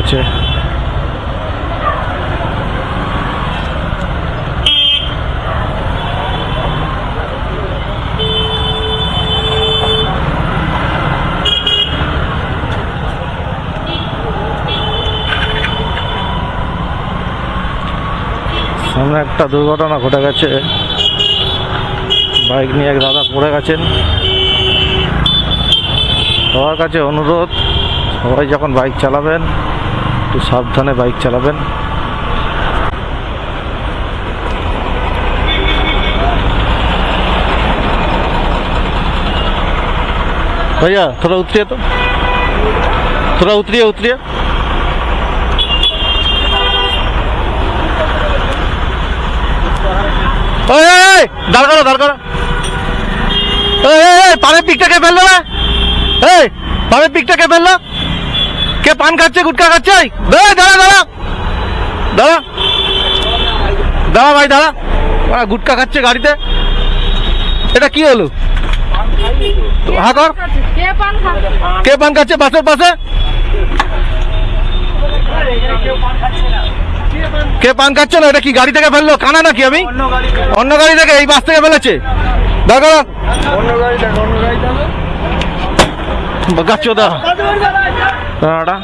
আছে। সামনে একটা দুর্ঘটনা ঘটে গেছে, বাইক নিয়ে এক দাদা পড়ে গেছেন। সবার কাছে অনুরোধ, সবাই যখন বাইক চালাবেন একটু সাবধানে বাইক চালাবেন। भैया थोड़ा उतरिए, तो थोड़ा उतरिए उतरिए। দাঁড় করো দাঁড় করো। পানের পিকটা কে ফেললো না? পানের পিকটা কে ফেললো? কে পান খাচ্ছে, গুটকা খাচ্ছে? দাঁড়া দাঁড়া দাঁড়া দাঁড়া দাঁড়া ভাই দাঁড়া, গুটকা খাচ্ছে গাড়িতে। এটা কি হলো? হ্যাঁ কর। কে পান খাচ্ছে বাসের পাশে? কে পান খাচ্ছে না? এটা কি গাড়ি থেকে ফেললো? কানা নাকি আমি? অন্য গাড়ি থেকে, এই বাস থেকে ফেলেছে। দেখো গাচ্চোদা দাঁড়া।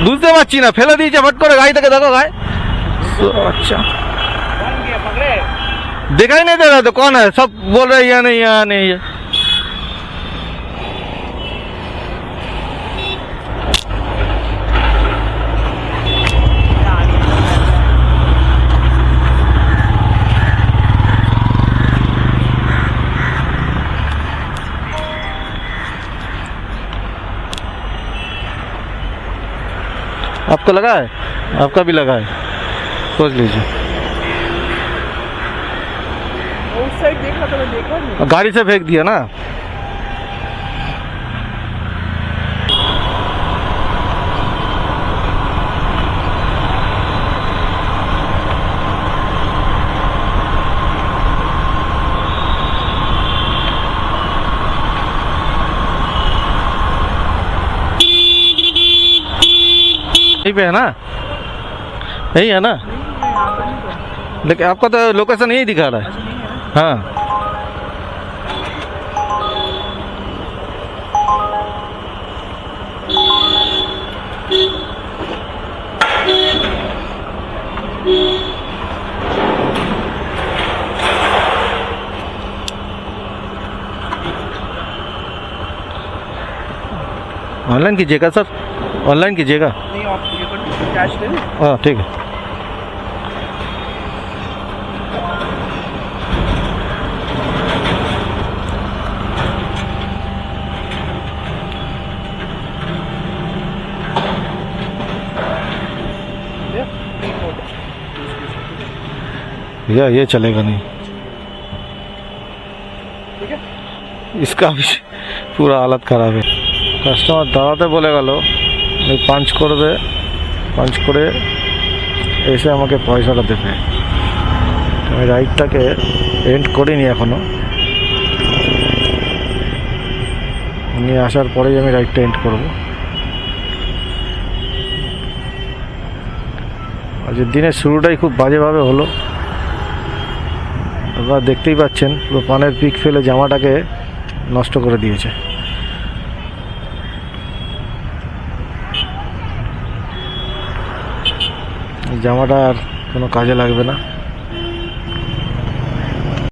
বুঝতে পারছি না, ফেলে দিয়েছে ফট করে গাড়ি থেকে। देखो गाय, अच्छा दिखाई नहीं दे रहा तो कौन है? सब बोल रहे यहाँ नहीं यहाँ नहीं है। आपको लगा है? आपका भी लगा है? सोच लीजिए। उस साइड देखा तो मैं देखा नहीं, गाड़ी से फेंक दिया ना। यहीं पे है ना? यही है ना? लेकिन आपका तो लोकेशन यही दिखा रहा है। हाँ ऑनलाइन कीजिएगा सर, ऑनलाइन कीजिएगा। नहीं आप कैश ले लें। हाँ ठीक है। भैया ये चलेगा नहीं, ठीक है? इसका भी पूरा हालत खराब है। কাস্টমার দাঁড়াতে বলে গেল, পাঞ্চ করবে, পাঞ্চ করে এসে আমাকে পয়সাটা দেবে। আমি রাইডটাকে এন্ড করিনি এখনো, উনি আসার পরেই আমি রাইডটা এন্ড করব। আজকের দিনের শুরুটাই খুব বাজেভাবে হলো। আপনারা দেখতেই পাচ্ছেন, পুরো পানের পিক ফেলে জামাটাকে নষ্ট করে দিয়েছে। জামাটা আর কোনো কাজে লাগবে না।